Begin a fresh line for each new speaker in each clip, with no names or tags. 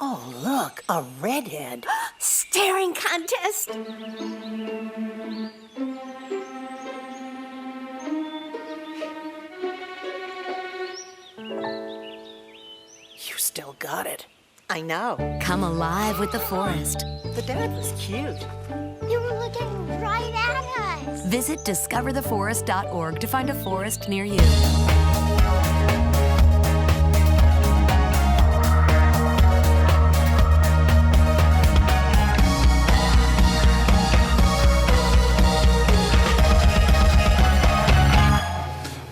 Oh, look, a redhead.
Staring contest.
You still got it.
I know.
Come alive with the forest.
The dad was cute.
They were looking right at us.
Visit discovertheforest.org to find a forest near you.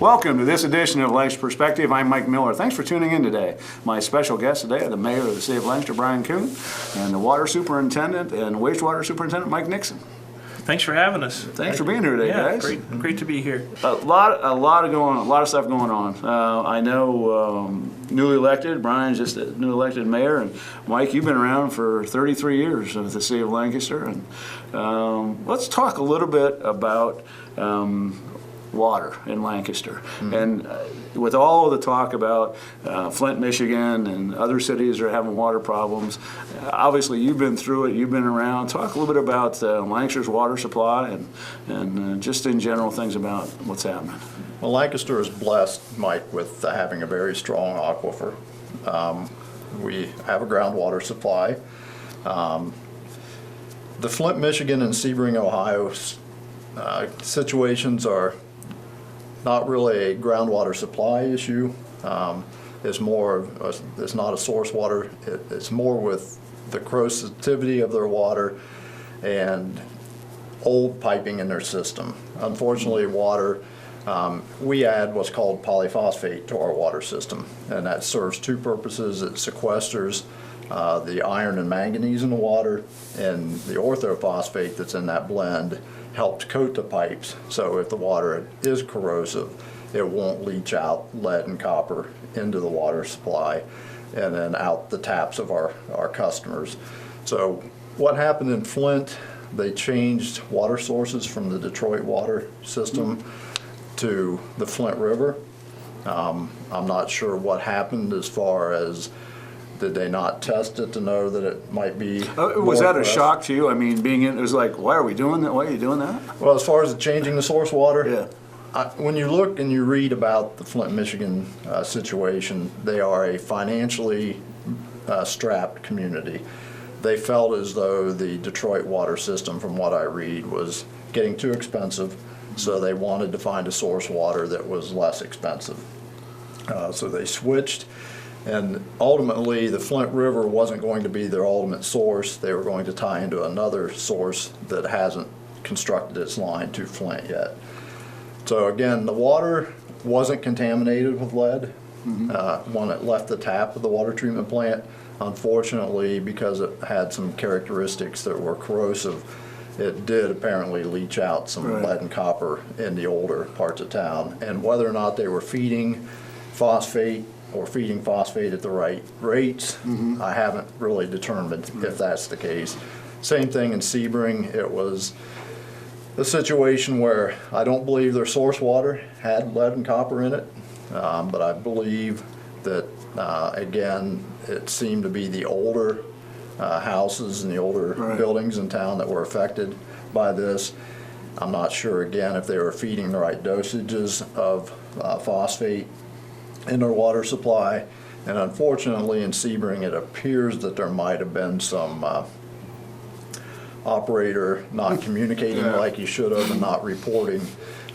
Welcome to this edition of Lancaster Perspective. I'm Mike Miller. Thanks for tuning in today. My special guests today are the Mayor of the City of Lancaster, Brian Kuhn, and the Water Superintendent and Wastewater Superintendent, Mike Nixon.
Thanks for having us.
Thanks for being here today, guys.
Great to be here.
A lot of stuff going on. I know newly elected, Brian's just a newly elected mayor, and Mike, you've been around for 33 years with the City of Lancaster, and let's talk a little bit about water in Lancaster. Mm-hmm. And with all of the talk about Flint, Michigan, and other cities that are having water problems, obviously you've been through it, you've been around. Talk a little bit about Lancaster's water supply and just in general things about what's happening.
Well, Lancaster is blessed, Mike, with having a very strong aquifer. We have a groundwater supply. The Flint, Michigan, and Sebring, Ohio situations are not really a groundwater supply issue. It's not a source water. It's more with the corrosivity of their water and old piping in their system. Unfortunately, water, we add what's called polyphosphate to our water system, and that serves two purposes. It sequesters the iron and manganese in the water, and the orthophosphate that's in that blend helps coat the pipes, so if the water is corrosive, it won't leach out lead and copper into the water supply and then out the taps of our customers. So what happened in Flint, they changed water sources from the Detroit water system to the Flint River. I'm not sure what happened as far as did they not test it to know that it might be
was that a shock to you? I mean, being in, it was like, why are we doing that? Why are you doing that?
Well, as far as changing the source water,
yeah.
When you look and you read about the Flint, Michigan situation, they are a financially strapped community. They felt as though the Detroit water system, from what I read, was getting too expensive, so they wanted to find a source water that was less expensive. So they switched. And ultimately, the Flint River wasn't going to be their ultimate source. They were going to tie into another source that hasn't constructed its line to Flint yet. So again, the water wasn't contaminated with lead when it left the tap of the water treatment plant. Unfortunately, because it had some characteristics that were corrosive, it did apparently leach out some lead and copper in the older parts of town. And whether or not they were feeding phosphate or feeding phosphate at the right rates, I haven't really determined if that's the case. Same thing in Sebring. It was a situation where I don't believe their source water had lead and copper in it, but I believe that, again, it seemed to be the older houses and the older buildings in town that were affected by this. I'm not sure, again, if they were feeding the right dosages of phosphate in their water supply, and unfortunately in Sebring it appears that there might have been some operator not communicating like he should have and not reporting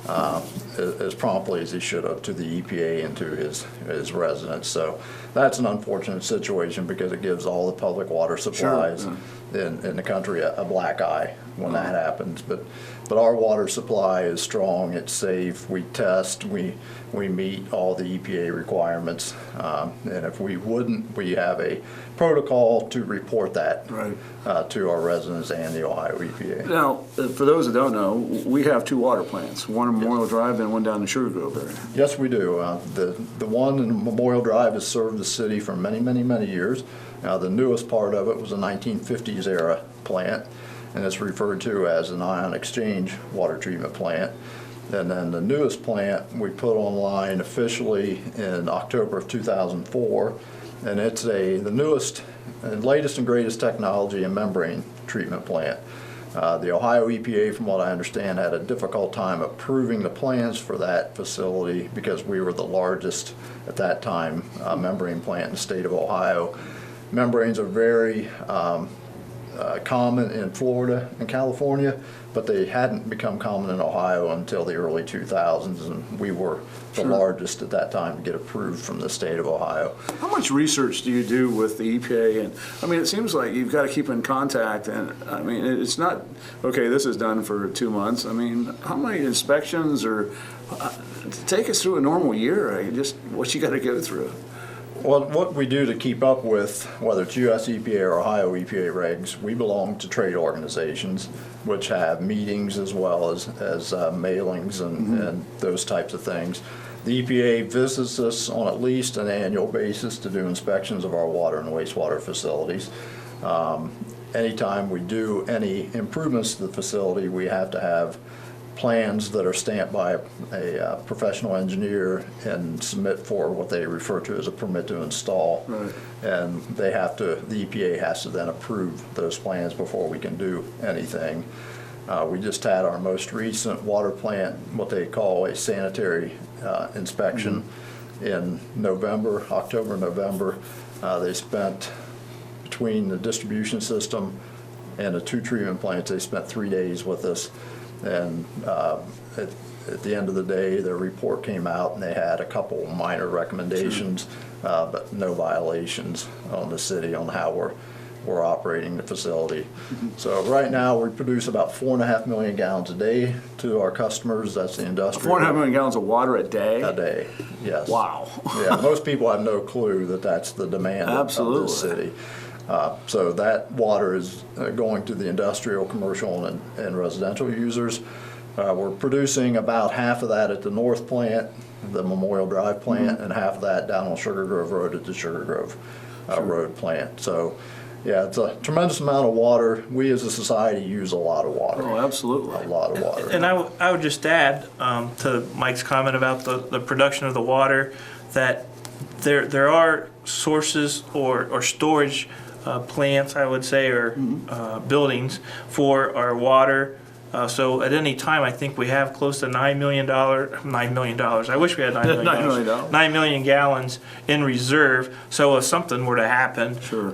as promptly as he should have to the EPA and to his residents. So that's an unfortunate situation because it gives all the public water supplies in the country a black eye when that happens. But our water supply is strong, it's safe, we test, we meet all the EPA requirements, and if we wouldn't, we have a protocol to report that to our residents and the Ohio EPA.
Now, for those that don't know, we have two water plants, one in Memorial Drive and one down in Sugar Grove area.
Yes, we do. The one in Memorial Drive has served the city for many, many, many years. Now, the newest part of it was a 1950s era plant, and it's referred to as an ion exchange water treatment plant. And then the newest plant we put online officially in October of 2004, and it's the newest and latest and greatest technology in membrane treatment plant. The Ohio EPA, from what I understand, had a difficult time approving the plans for that facility because we were the largest at that time membrane plant in the state of Ohio. Membranes are very common in Florida and California, but they hadn't become common in Ohio until the early 2000s, and we were the largest at that time to get approved from the state of Ohio.
How much research do you do with the EPA? And I mean, it seems like you've got to keep in contact. And I mean, it's not okay. This is done for 2 months. I mean, how many inspections or take us through a normal year? Just what you got to go through.
Well, what we do to keep up with, whether it's US EPA or Ohio EPA regs, we belong to trade organizations which have meetings as well as mailings and those types of things. The EPA visits us on at least an annual basis to do inspections of our water and wastewater facilities. Anytime we do any improvements to the facility, we have to have plans that are stamped by a professional engineer and submit for what they refer to as a permit to install.
Right.
And the EPA has to then approve those plans before we can do anything. We just had our most recent water plant, what they call a sanitary inspection in October, November. They spent, between the distribution system and the 2 treatment plants, they spent 3 days with us. And at the end of the day, their report came out and they had a couple minor recommendations, but no violations on the city on how we're operating the facility. So right now we produce about 4.5 million gallons a day to our customers. That's the industrial.
4.5 million gallons of water a day?
A day, yes.
Wow.
Yeah, most people have no clue that that's the demand of the city. So that water is going to the industrial, commercial, and residential users. We're producing about half of that at the North plant, the Memorial Drive plant, and half of that down on Sugar Grove Road at the Sugar Grove Road plant. So, yeah, it's a tremendous amount of water. We as a society use a lot of water.
Oh, absolutely.
A lot of water.
And I would just add to Mike's comment about the production of the water that there are sources or storage plants, I would say, or buildings for our water. So at any time, I think we have close to $9 million. I wish we had $9 million.
$9 million.
9 million gallons in reserve. So if something were to happen,
Sure.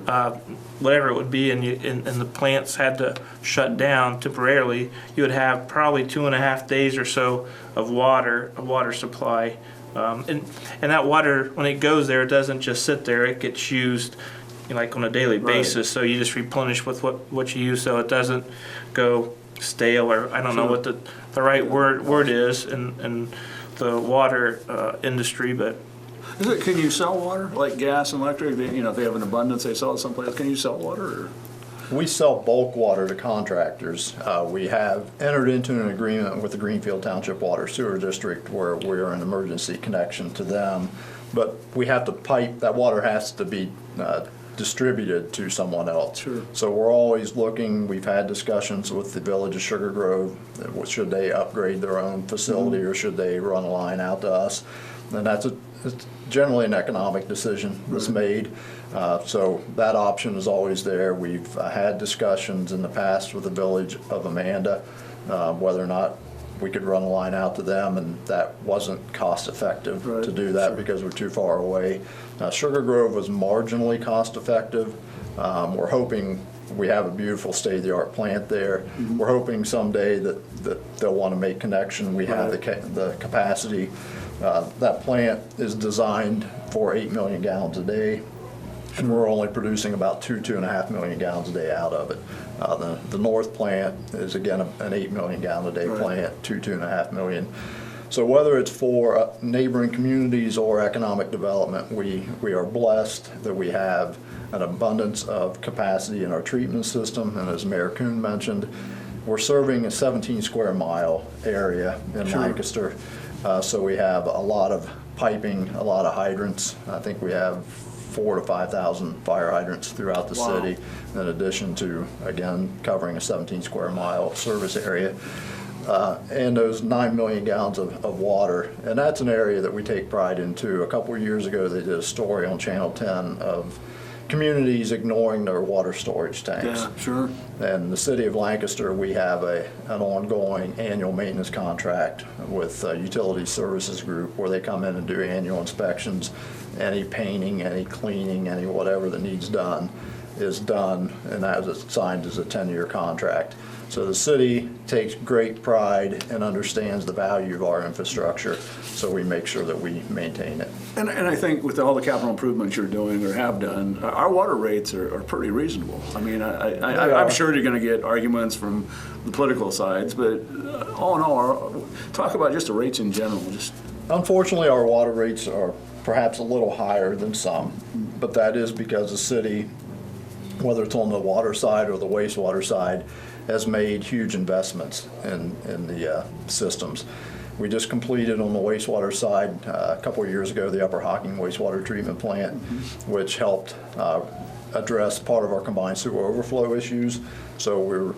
Whatever it would be, and the plants had to shut down temporarily, you would have probably 2.5 days or so of water supply. And that water, when it goes there, it doesn't just sit there. It gets used like on a daily basis, so you just replenish with what you use, so it doesn't go stale, or I don't know what the right word is in the water industry, but.
Can you sell water like gas and electric? If they have an abundance, they sell it someplace. Can you sell water? Or?
We sell bulk water to contractors. We have entered into an agreement with the Greenfield Township Water Sewer District where we are an emergency connection to them, but we have to pipe, that water has to be distributed to someone else.
Sure.
So we're always looking, we've had discussions with the village of Sugar Grove, should they upgrade their own facility or should they run a line out to us? And it's generally an economic decision that's made. So that option is always there. We've had discussions in the past with the village of Amanda, whether or not we could run a line out to them, and that wasn't cost effective to do that because we're too far away. Sugar Grove was marginally cost effective. We're hoping, we have a beautiful state-of-the-art plant there. We're hoping someday that they'll want to make connection. We have the capacity. That plant is designed for 8 million gallons a day, and we're only producing about 2.5 million gallons a day out of it. The North plant is, again, an 8 million gallon a day plant, 2.5 million. So whether it's for neighboring communities or economic development, we are blessed that we have an abundance of capacity in our treatment system. And as Mayor Kuhn mentioned, we're serving a 17 square mile area in Lancaster. So we have a lot of piping, a lot of hydrants. I think we have 4,000 to 5,000 fire hydrants throughout the city, in addition to, again, covering a 17 square mile service area. and those 9 million gallons of water. And that's an area that we take pride in too. A couple of years ago, they did a story on Channel 10 of communities ignoring their water storage tanks.
Yeah, sure.
And the city of Lancaster, we have an ongoing annual maintenance contract with Utility Services Group where they come in and do annual inspections. Any painting, any cleaning, any whatever that needs done is done, and that is signed as a 10-year contract. So the city takes great pride and understands the value of our infrastructure, so we make sure that we maintain it.
And I think with all the capital improvements you're doing or have done, our water rates are pretty reasonable. I mean, I'm sure you're going to get arguments from the political sides, but all in all, talk about just the rates in general.
Unfortunately, our water rates are perhaps a little higher than some, but that is because the city, whether it's on the water side or the wastewater side, has made huge investments in the systems. We just completed on the wastewater side a couple of years ago the Upper Hocking wastewater treatment plant, which helped address part of our combined sewer overflow issues. So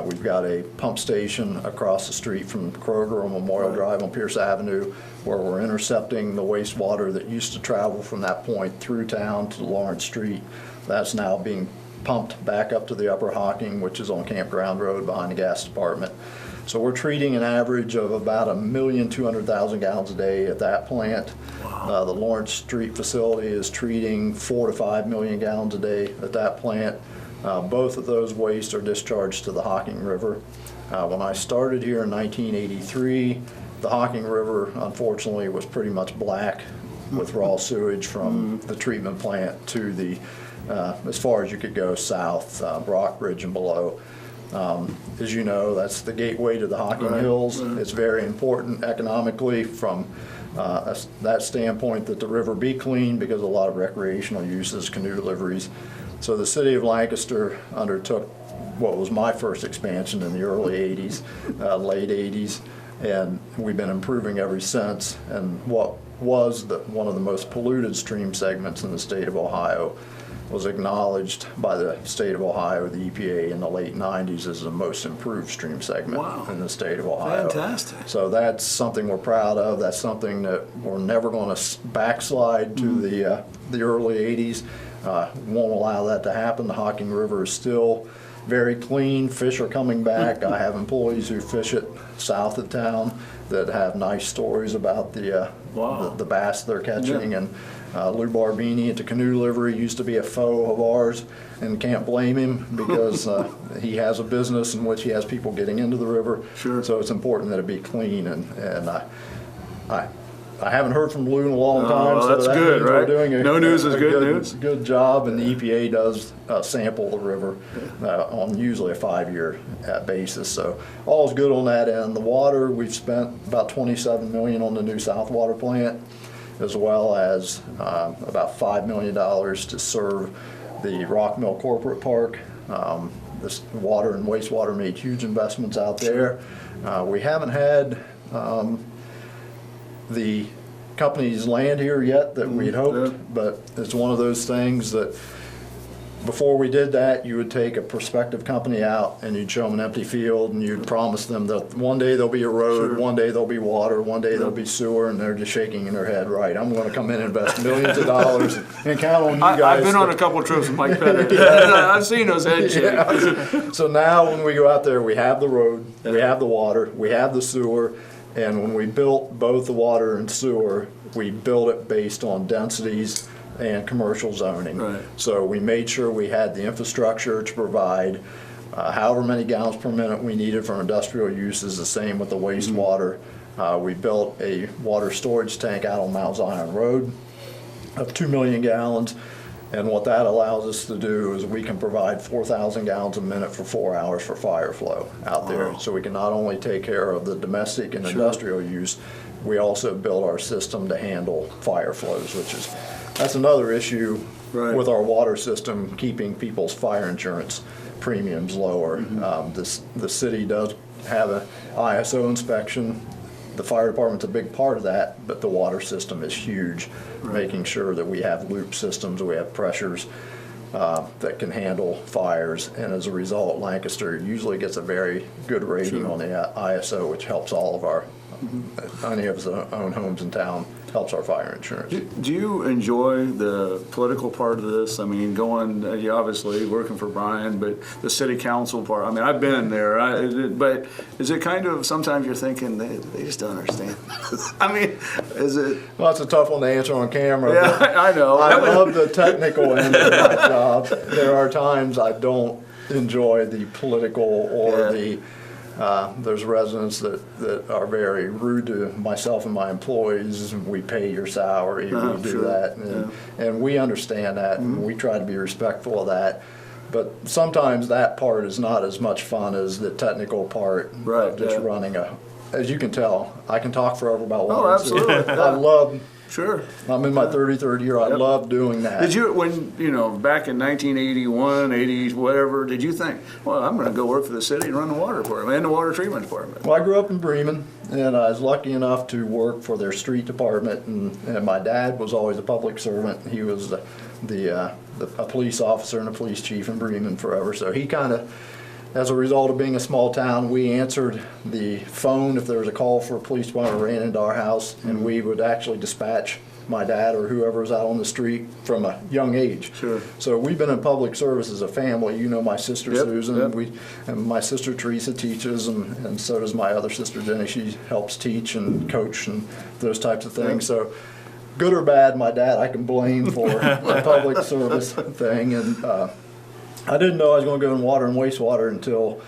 we've got a pump station across the street from Kroger on Memorial Drive on Pierce Avenue, where we're intercepting the wastewater that used to travel from that point through town to Lawrence Street. That's now being pumped back up to the Upper Hocking, which is on Campground Road behind the gas department. So we're treating an average of about 1,200,000 gallons a day at that plant. Wow. The Lawrence Street facility is treating 4 to 5 million gallons a day at that plant. Both of those wastes are discharged to the Hocking River. When I started here in 1983, the Hocking River, unfortunately, was pretty much black with raw sewage from the treatment plant to the as far as you could go south, Brockbridge and below. As you know, that's the gateway to the Hocking Hills. It's very important economically from that standpoint that the river be clean because a lot of recreational uses, canoe deliveries. So the city of Lancaster undertook what was my first expansion in the early 80s, late 80s, and we've been improving ever since. And what was one of the most polluted stream segments in the state of Ohio was acknowledged by the state of Ohio, the EPA, in the late 90s as the most improved stream segment in the state of Ohio.
Fantastic.
So that's something we're proud of. That's something that we're never going to backslide to the early 80s. Won't allow that to happen. The Hocking River is still very clean. Fish are coming back. I have employees who fish it south of town that have nice stories about the bass they're catching. And Lou Barbini at the canoe delivery used to be a foe of ours, and can't blame him because he has a business in which he has people getting into the river.
Sure.
So it's important that it be clean, and I haven't heard from Lou in a long time.
Oh,
so
that's
that
good,
means we're
right?
doing
No news is good news.
Good job, and the EPA does sample the river on usually a 5-year basis. So all's good on that end. The water, we've spent about $27 million on the new South Water plant, as well as about $5 million to serve the Rock Mill Corporate Park. This water and wastewater made huge investments out there. We haven't had the company's land here yet that we'd hoped, but it's one of those things that before we did that, you would take a prospective company out and you'd show them an empty field and you'd promise them that one day there'll be a road, one day there'll be water, one day there'll be sewer, and they're just shaking in their head, right, I'm going to come in and invest millions of dollars and count on you guys.
I've been on a couple of trips with Mike Pettit. I've seen those head shake.
Yeah. So now when we go out there, we have the road, we have the water, we have the sewer, and when we built both the water and sewer, we built it based on densities and commercial zoning.
Right.
So we made sure we had the infrastructure to provide however many gallons per minute we needed for industrial uses, the same with the wastewater. We built a water storage tank out on Mount Zion Road of 2 million gallons. And what that allows us to do is we can provide 4,000 gallons a minute for 4 hours for fire flow out there. So we can not only take care of the domestic and industrial use, we also build our system to handle fire flows, that's another issue with our water system, keeping people's fire insurance premiums lower. The city does have an ISO inspection. The fire department's a big part of that, but the water system is huge, making sure that we have loop systems, we have pressures. that can handle fires, and as a result, Lancaster usually gets a very good rating on the ISO, which helps all of our, any of us that own homes in town, helps our fire insurance.
Do you enjoy the political part of this? I mean, you obviously working for Brian, but the city council part, I mean, I've been there, but is it kind of, sometimes you're thinking, they just don't understand. I mean, is it?
Well, that's a tough one to answer on camera.
Yeah, I know.
I love the technical end of my job. There are times I don't enjoy the political or there's residents that are very rude to myself and my employees. We pay your salary, we do that, and we understand that, and we try to be respectful of that. But sometimes that part is not as much fun as the technical part of just running a. As you can tell, I can talk forever about water.
Oh, absolutely.
I love.
Sure.
I'm in my 33rd year. I love doing that.
Did you, when, back in 1981, 80, whatever, did you think, well, I'm going to go work for the city and run the water department and the water treatment department?
Well, I grew up in Bremen, and I was lucky enough to work for their street department, and my dad was always a public servant. He was a police officer and a police chief in Bremen forever, so he kind of, as a result of being a small town, we answered the phone if there was a call for a police department ran into our house, and we would actually dispatch my dad or whoever was out on the street from a young age.
Sure.
So we've been in public service as a family. You know my sister Susan, and my sister Teresa teaches, and so does my other sister Jenny. She helps teach and coach and those types of things. So good or bad, my dad I can blame for the public service thing, and I didn't know I was going to go in water and wastewater until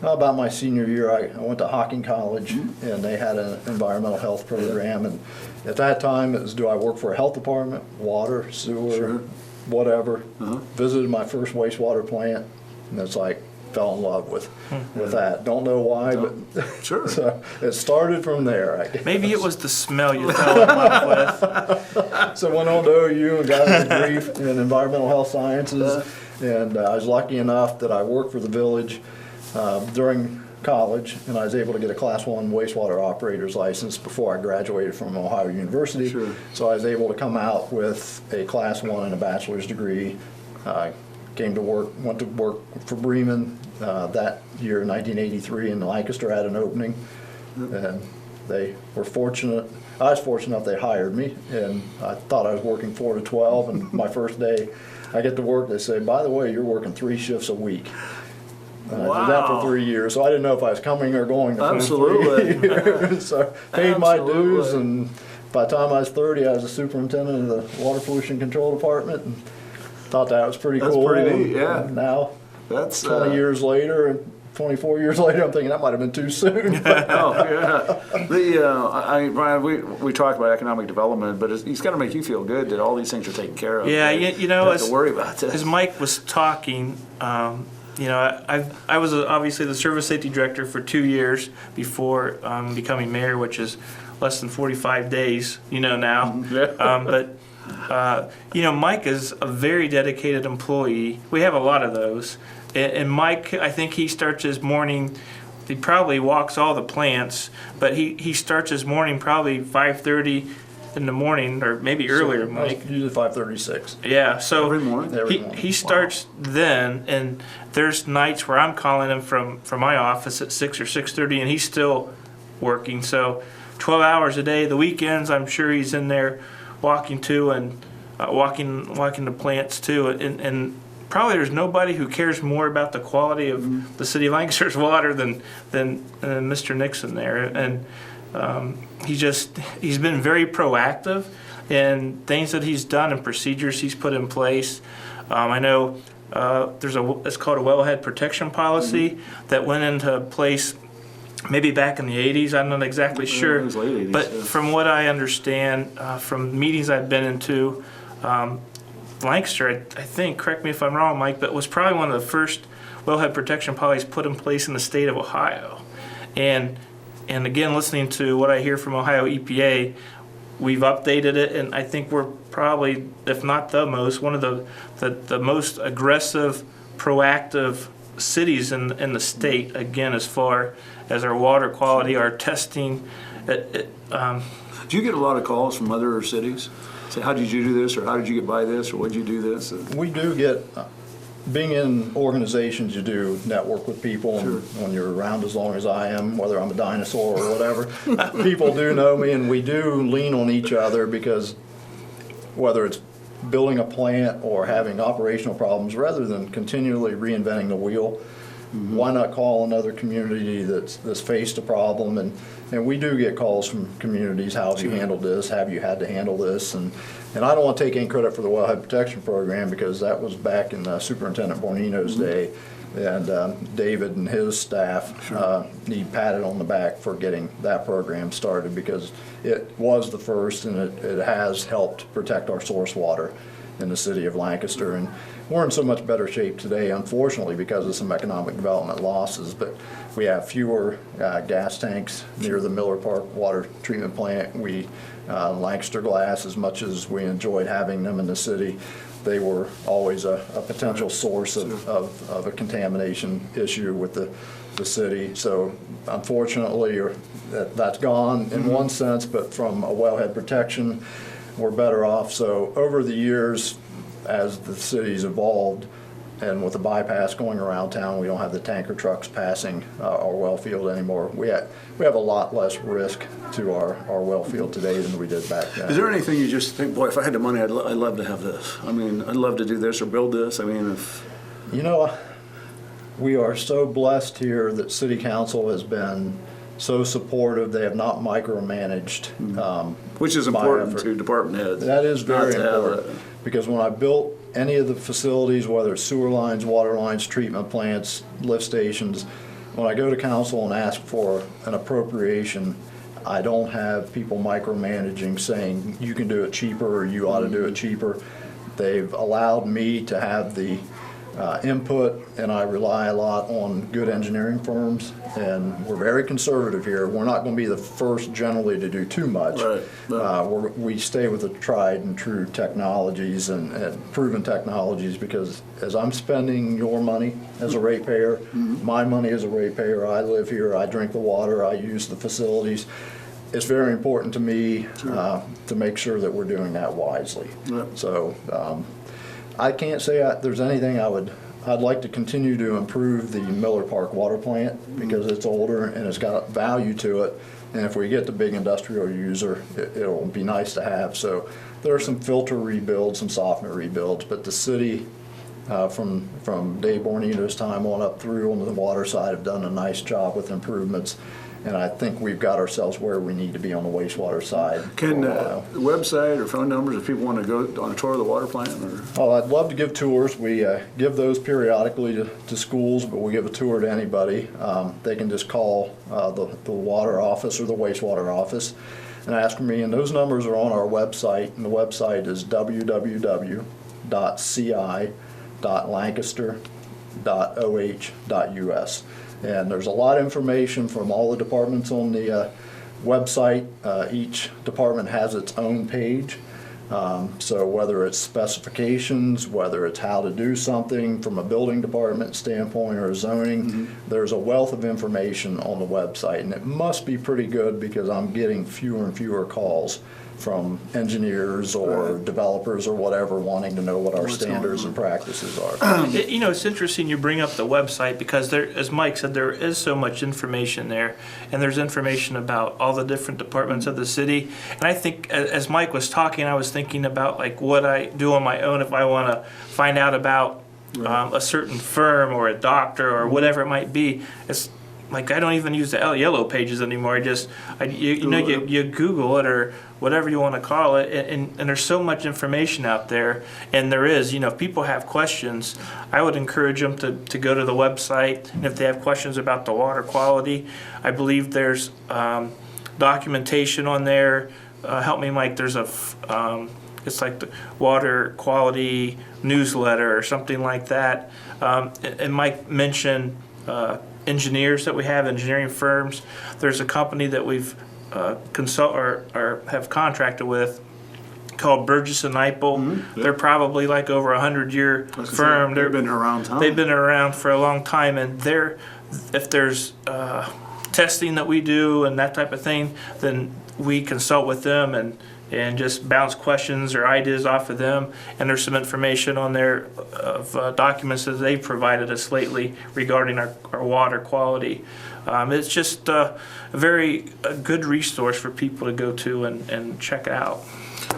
about my senior year. I went to Hocking College, and they had an environmental health program. And at that time, it was, do I work for a health department, water, sewer, whatever. Visited my first wastewater plant, and it's like, fell in love with that. Don't know why, but
Sure.
So it started from there, I guess.
Maybe it was the smell you fell in love with.
So went on to OU and got a degree in environmental health sciences. And I was lucky enough that I worked for the village during college, and I was able to get a Class 1 wastewater operator's license before I graduated from Ohio University.
Sure.
So I was able to come out with a Class 1 and a bachelor's degree. Went to work for Bremen that year in 1983, and Lancaster had an opening. And they were fortunate. I was fortunate enough they hired me, and I thought I was working 4 to 12, and my first day I get to work, they say, by the way, you're working 3 shifts a week. I did that for 3 years, so I didn't know if I was coming or going to 3 years. So paid my dues, and by the time I was 30, I was a superintendent of the Water Pollution Control Department, and thought that was pretty cool.
That's pretty neat, yeah.
And now,
That's
20 years later, and 24 years later, I'm thinking that might have been too soon.
Brian, we talked about economic development, but it's got to make you feel good that all these things are taken care of.
Yeah, you know,
don't have to worry about this.
As Mike was talking, I was obviously the service safety director for 2 years before becoming mayor, which is less than 45 days, now. But Mike is a very dedicated employee. We have a lot of those. And Mike, I think he starts his morning, he probably walks all the plants, but he starts his morning probably 5:30 in the morning, or maybe earlier, Mike.
Usually 5:36.
Yeah, so
Every morning?
he starts then, and there's nights where I'm calling him from my office at 6 or 6:30, and he's still working. So 12 hours a day. The weekends, I'm sure he's in there walking too, and walking the plants too, and probably there's nobody who cares more about the quality of the city of Lancaster's water than Mr. Nixon there, and he's been very proactive in things that he's done and procedures he's put in place. I know it's called a wellhead protection policy that went into place maybe back in the 80s. I'm not exactly sure,
it was late 80s,
but from what I understand from meetings I've been into, Lancaster, I think, correct me if I'm wrong, Mike, but was probably one of the first wellhead protection policies put in place in the state of Ohio. And again, listening to what I hear from Ohio EPA, we've updated it, and I think we're probably, if not the most, one of the most aggressive, proactive cities in the state, again, as far as our water quality, our testing.
Do Do you get a lot of calls from other cities? Say, how did you do this, or how did you get by this, or what did you do this?
We do get, being in organizations, you do network with people.
Sure.
And when you're around as long as I am, whether I'm a dinosaur or whatever, people do know me, and we do lean on each other because whether it's building a plant or having operational problems, rather than continually reinventing the wheel, why not call another community that's faced a problem? And we do get calls from communities, how have you handled this? Have you had to handle this? And I don't want to take any credit for the Wellhead Protection Program because that was back in Superintendent Bornino's day. And David and his staff need patted on the back for getting that program started because it was the first and it has helped protect our source water in the city of Lancaster. And we're in so much better shape today, unfortunately, because of some economic development losses, but we have fewer gas tanks near the Miller Park water treatment plant. Lancaster Glass, as much as we enjoyed having them in the city, they were always a potential source of a contamination issue with the city. So unfortunately, that's gone in one sense, but from a wellhead protection, we're better off. So over the years, as the city's evolved, and with the bypass going around town, we don't have the tanker trucks passing our well field anymore. We have a lot less risk to our well field today than we did back then.
Is there anything you just think, boy, if I had the money, I'd love to have this? I mean, I'd love to do this or build this. I mean, if...
You know, we are so blessed here that City Council has been so supportive. They have not micromanaged.
Which is
my
important
effort.
to department heads.
That is very
not to have
important. Because when I built any of the facilities, whether it's sewer lines, water lines, treatment plants, lift stations, when I go to council and ask for an appropriation, I don't have people micromanaging saying you can do it cheaper or you ought to do it cheaper. They've allowed me to have the input, and I rely a lot on good engineering firms, and we're very conservative here. We're not going to be the first generally to do too much.
Right.
We stay with the tried and true technologies and proven technologies, because as I'm spending your money as a ratepayer, my money as a ratepayer, I live here, I drink the water, I use the facilities. It's very important to me to make sure that we're doing that wisely.
Yep.
So I can't say there's anything I'd like to continue to improve the Miller Park water plant because it's older and it's got value to it. And if we get the big industrial user, it'll be nice to have. So there are some filter rebuilds, some softener rebuilds, but the city from Dave Bornino's time on up through on the water side have done a nice job with improvements. And I think we've got ourselves where we need to be on the wastewater side.
Can website or phone numbers if people want to go on a tour of the water plant? Or?
Oh, I'd love to give tours. We give those periodically to schools, but we give a tour to anybody. They can just call the water office or the wastewater office and ask me, and those numbers are on our website, and the website is www.ci.lancaster.oh.us. And there's a lot of information from all the departments on the website. Each department has its own page. So whether it's specifications, whether it's how to do something from a building department standpoint or zoning, there's a wealth of information on the website. And it must be pretty good because I'm getting fewer and fewer calls from engineers or developers or whatever wanting to know what our standards and practices are.
You know, it's interesting you bring up the website because there, as Mike said, there is so much information there, and there's information about all the different departments of the city. And I think as Mike was talking, I was thinking about like what I do on my own if I want to find out about a certain firm or a doctor or whatever it might be. It's like I don't even use the yellow pages anymore. You Google it or whatever you want to call it, and there's so much information out there. And there is, if people have questions, I would encourage them to go to the website. And if they have questions about the water quality, I believe there's documentation on there. Help me, Mike. There's it's like the water quality newsletter or something like that. And Mike mentioned engineers that we have, engineering firms. There's a company that we've or have contracted with called Burgess and Nyepel. They're probably like over 100-year firm.
They've been around time.
They've been around for a long time, and if there's testing that we do and that type of thing, then we consult with them and just bounce questions or ideas off of them. And there's some information on there of documents that they've provided us lately regarding our water quality. It's just a very good resource for people to go to and check out.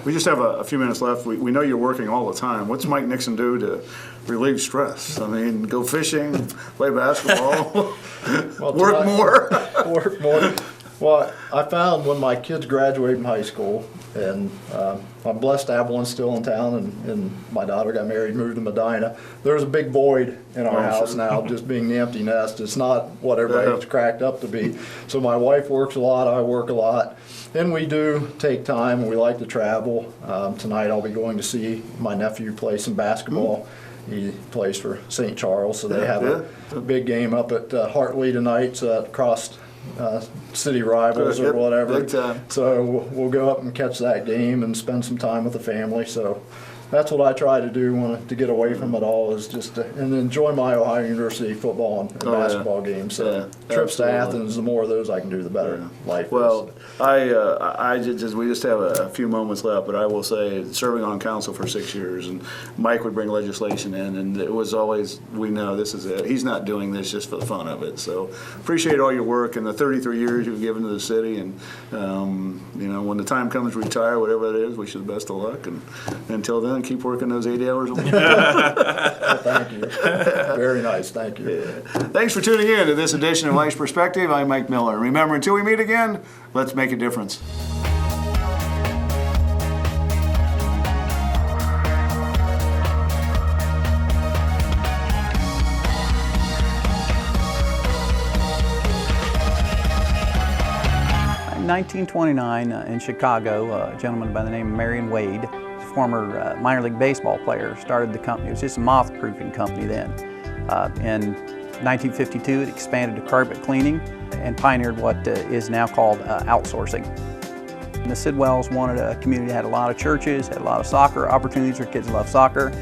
We just have a few minutes left. We know you're working all the time. What's Mike Nixon do to relieve stress? I mean, go fishing, play basketball, work more?
Work more. Well, I found when my kids graduated from high school, and I'm blessed to have one still in town, and my daughter got married and moved to Medina. There's a big void in our house now, just being the empty nest. It's not what everybody's cracked up to be. So my wife works a lot, I work a lot, and we do take time, and we like to travel. Tonight I'll be going to see my nephew play some basketball. He plays for St. Charles, so they have a big game up at Hartley tonight, so that crossed city rivals or whatever. So we'll go up and catch that game and spend some time with the family. So that's what I try to do to get away from it all, is just and enjoy my Ohio University football and basketball games. So trips to Athens, the more of those I can do, the better life
Well,
is.
we just have a few moments left, but I will say, serving on council for 6 years, and Mike would bring legislation in, and it was always, we know this is it. He's not doing this just for the fun of it. So appreciate all your work and the 33 years you've given to the city, and when the time comes to retire, whatever it is, wish you the best of luck, and until then, keep working those 80 hours a week.
Well, thank you. Very nice. Thank you.
Thanks for tuning in to this edition of Life's Perspective. I'm Mike Miller. Remember, until we meet again, let's make a difference.
In 1929 in Chicago, a gentleman by the name of Marion Wade, former minor league baseball player, started the company. It was just a moth-proofing company then. In 1952, it expanded to carpet cleaning and pioneered what is now called outsourcing. And the Sidwells wanted a community that had a lot of churches, had a lot of soccer opportunities, their kids love soccer,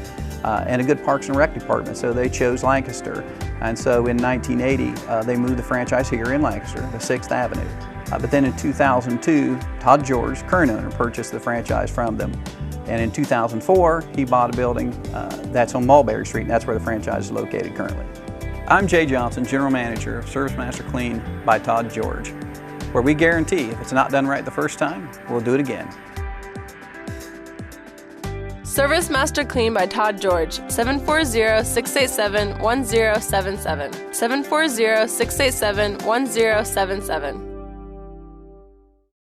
and a good Parks and Rec department, so they chose Lancaster. And so in 1980, they moved the franchise here in Lancaster to 6th Avenue. But then in 2002, Todd George, current owner, purchased the franchise from them. And in 2004, he bought a building that's on Mulberry Street, and that's where the franchise is located currently. I'm Jay Johnson, General Manager of Service Master Clean by Todd George, where we guarantee if it's not done right the first time, we'll do it again.
Service Master Clean by Todd George, 740-687-1077, 740-687-1077.